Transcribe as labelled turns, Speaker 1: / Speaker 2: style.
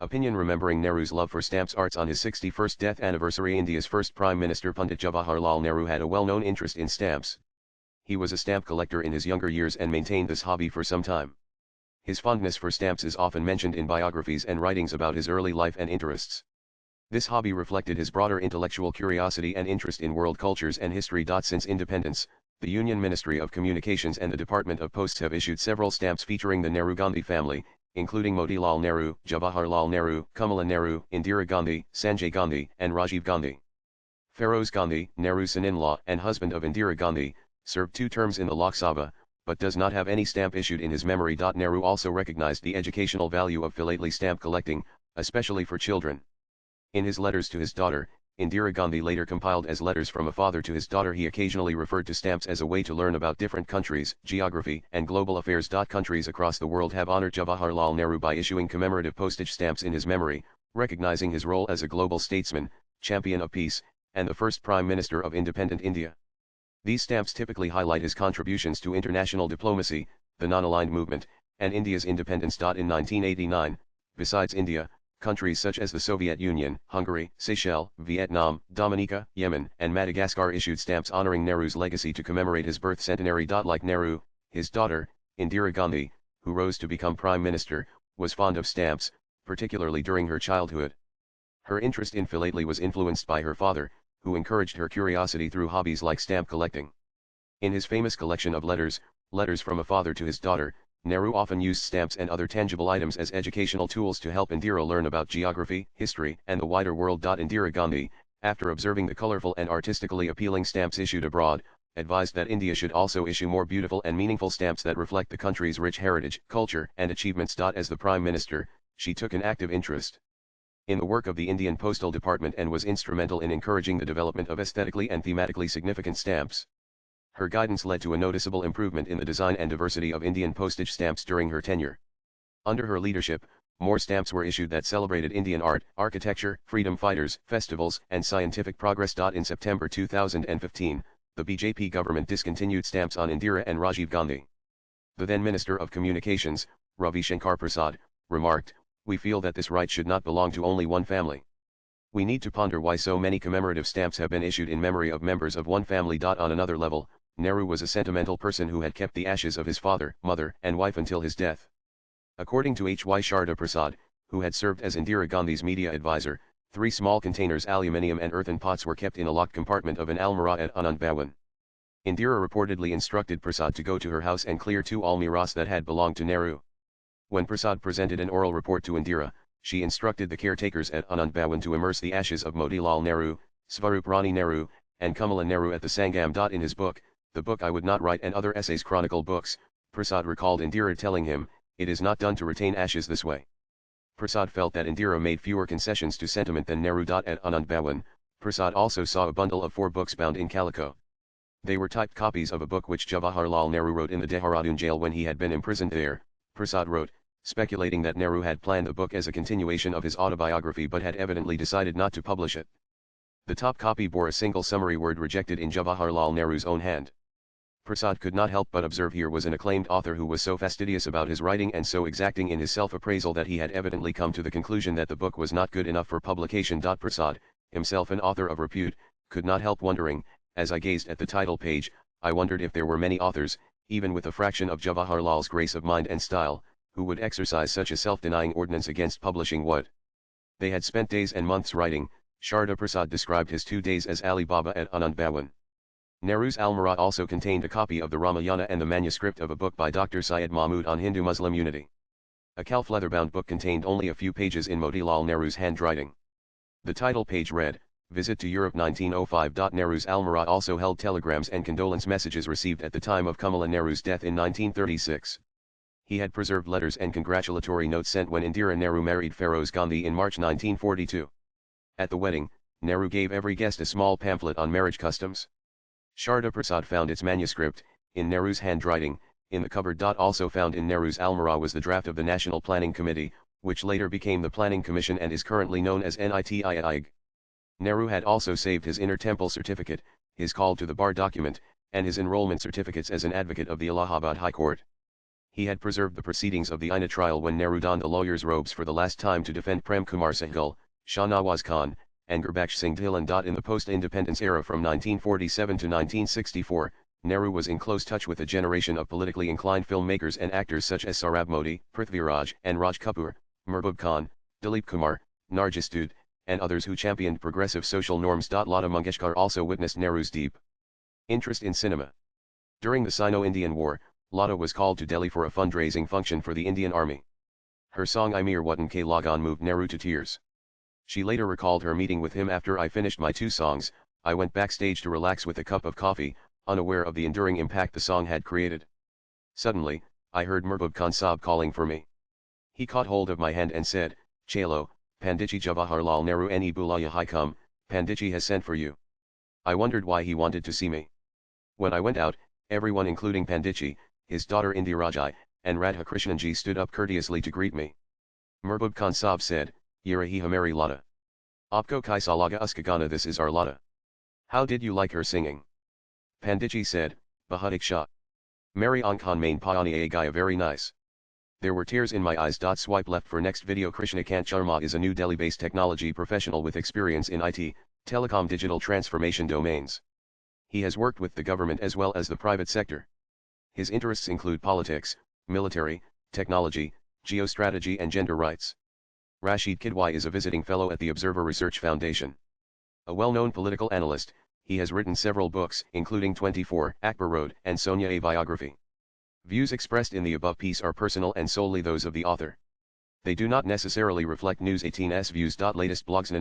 Speaker 1: Opinion remembering Nehru's love for stamps arts on his 61st death anniversary. India's first Prime Minister Pandit Jawaharlal Nehru had a well-known interest in stamps. He was a stamp collector in his younger years and maintained this hobby for some time. His fondness for stamps is often mentioned in biographies and writings about his early life and interests. This hobby reflected his broader intellectual curiosity and interest in world cultures and history. Since independence, the Union Ministry of Communications and the Department of Posts have issued several stamps featuring the Nehru-Gandhi family, including Motilal Nehru, Jawaharlal Nehru, Kamala Nehru, Indira Gandhi, Sanjay Gandhi, and Rajiv Gandhi. Feroz Gandhi, Nehru's son-in-law and husband of Indira Gandhi, served 2 terms in the Lok Sabha, but does not have any stamp issued in his memory. Nehru also recognized the educational value of philately stamp collecting, especially for children. In his letters to his daughter, Indira Gandhi later compiled as letters from a father to his daughter, he occasionally referred to stamps as a way to learn about different countries, geography, and global affairs. Countries across the world have honored Jawaharlal Nehru by issuing commemorative postage stamps in his memory, recognizing his role as a global statesman, champion of peace, and the first Prime Minister of independent India. These stamps typically highlight his contributions to international diplomacy, the non-aligned movement, and India's independence. In 1989, besides India, countries such as the Soviet Union, Hungary, Seychelles, Vietnam, Dominica, Yemen, and Madagascar issued stamps honoring Nehru's legacy to commemorate his birth centenary. Like Nehru, his daughter, Indira Gandhi, who rose to become Prime Minister, was fond of stamps, particularly during her childhood. Her interest in philately was influenced by her father, who encouraged her curiosity through hobbies like stamp collecting. In his famous collection of letters, Letters from a Father to His Daughter, Nehru often used stamps and other tangible items as educational tools to help Indira learn about geography, history, and the wider world. Indira Gandhi, after observing the colorful and artistically appealing stamps issued abroad, advised that India should also issue more beautiful and meaningful stamps that reflect the country's rich heritage, culture, and achievements. As the Prime Minister, she took an active interest in the work of the Indian Postal Department and was instrumental in encouraging the development of aesthetically and thematically significant stamps. Her guidance led to a noticeable improvement in the design and diversity of Indian postage stamps during her tenure. Under her leadership, more stamps were issued that celebrated Indian art, architecture, freedom fighters, festivals, and scientific progress. In September 2015, the BJP government discontinued stamps on Indira and Rajiv Gandhi. The then Minister of Communications, Ravi Shankar Prasad, remarked, "We feel that this right should not belong to only one family. We need to ponder why so many commemorative stamps have been issued in memory of members of one family." On another level, Nehru was a sentimental person who had kept the ashes of his father, mother, and wife until his death. According to H.Y. Sharda Prasad, who had served as Indira Gandhi's media advisor, 3 small containers, aluminium and earthen pots, were kept in a locked compartment of an almirah at Anand Bhawan. Indira reportedly instructed Prasad to go to her house and clear 2 almirahs that had belonged to Nehru. When Prasad presented an oral report to Indira, she instructed the caretakers at Anand Bhawan to immerse the ashes of Motilal Nehru, Svarup Rani Nehru, and Kamala Nehru at the Sangam. In his book, The Book I Would Not Write and Other Essays Chronicle Books, Prasad recalled Indira telling him, "It is not done to retain ashes this way." Prasad felt that Indira made fewer concessions to sentiment than Nehru. At Anand Bhawan, Prasad also saw a bundle of 4 books bound in calico. They were typed copies of a book which Jawaharlal Nehru wrote in the Dehradun jail when he had been imprisoned there. Prasad wrote, speculating that Nehru had planned the book as a continuation of his autobiography but had evidently decided not to publish it. The top copy bore a single summary word rejected in Jawaharlal Nehru's own hand. Prasad could not help but observe here was an acclaimed author who was so fastidious about his writing and so exacting in his self-appraisal that he had evidently come to the conclusion that the book was not good enough for publication. Prasad, himself an author of repute, could not help wondering, as I gazed at the title page, I wondered if there were many authors, even with a fraction of Jawaharlal's grace of mind and style, who would exercise such a self-denying ordinance against publishing what they had spent days and months writing. Sharda Prasad described his 2 days as Ali Baba at Anand Bhawan. Nehru's almirah also contained a copy of the Ramayana and the manuscript of a book by Dr. Syed Mahmud on Hindu-Muslim unity. A calf leather-bound book contained only a few pages in Motilal Nehru's handwriting. The title page read, Visit to Europe 1905. Nehru's almirah also held telegrams and condolence messages received at the time of Kamala Nehru's death in 1936. He had preserved letters and congratulatory notes sent when Indira Nehru married Feroz Gandhi in March 1942. At the wedding, Nehru gave every guest a small pamphlet on marriage customs. Sharda Prasad found its manuscript, in Nehru's handwriting, in the cupboard. Also found in Nehru's almirah was the draft of the National Planning Committee, which later became the Planning Commission and is currently known as NITIIG. Nehru had also saved his Inner Temple certificate, his call to the bar document, and his enrollment certificates as an advocate of the Allahabad High Court. He had preserved the proceedings of the INA trial when Nehru donned the lawyer's robes for the last time to defend Prem Kumar Sehgal, Shah Nawaz Khan, and Gurbaksh Singh Dhillon. In the post-independence era from 1947 to 1964, Nehru was in close touch with a generation of politically inclined filmmakers and actors such as Sarab Modi, Prithviraj and Raj Kapoor, Mehboob Khan, Dilip Kumar, Nargis Dood, and others who championed progressive social norms. Lata Mangeshkar also witnessed Nehru's deep interest in cinema. During the Sino-Indian War, Lata was called to Delhi for a fundraising function for the Indian Army. Her song Amir Watan Ke Lagan moved Nehru to tears. She later recalled her meeting with him: after I finished my 2 songs, I went backstage to relax with a cup of coffee, unaware of the enduring impact the song had created. Suddenly, I heard Mehboob Khan Saab calling for me. He caught hold of my hand and said, "Chalo, Panditji Jawaharlal Nehru ne bulaya hai, come, Panditji has sent for you." I wondered why he wanted to see me. When I went out, everyone including Panditji, his daughter Indiraji, and Radha Krishnanji stood up courteously to greet me. Mehboob Khan Saab said, "Ye rahi hamari Lata. Aapko kaisa laga uska gana, this is our Lata. How did you like her singing?" Panditji said, "Bahut aksha. Mary Ankhan main payani a gaya, very nice." There were tears in my eyes. Swipe left for next video. Krishnakant Sharma is a New Delhi-based technology professional with experience in IT, telecom digital transformation domains. He has worked with the government as well as the private sector. His interests include politics, military, technology, geostrategy and gender rights. Rashid Kidwai is a visiting fellow at the Observer Research Foundation. A well-known political analyst, he has written several books, including 24, Akbar Road, and Sonia A biography. Views expressed in the above piece are personal and solely those of the author. They do not necessarily reflect News 18's views. Latest blogs.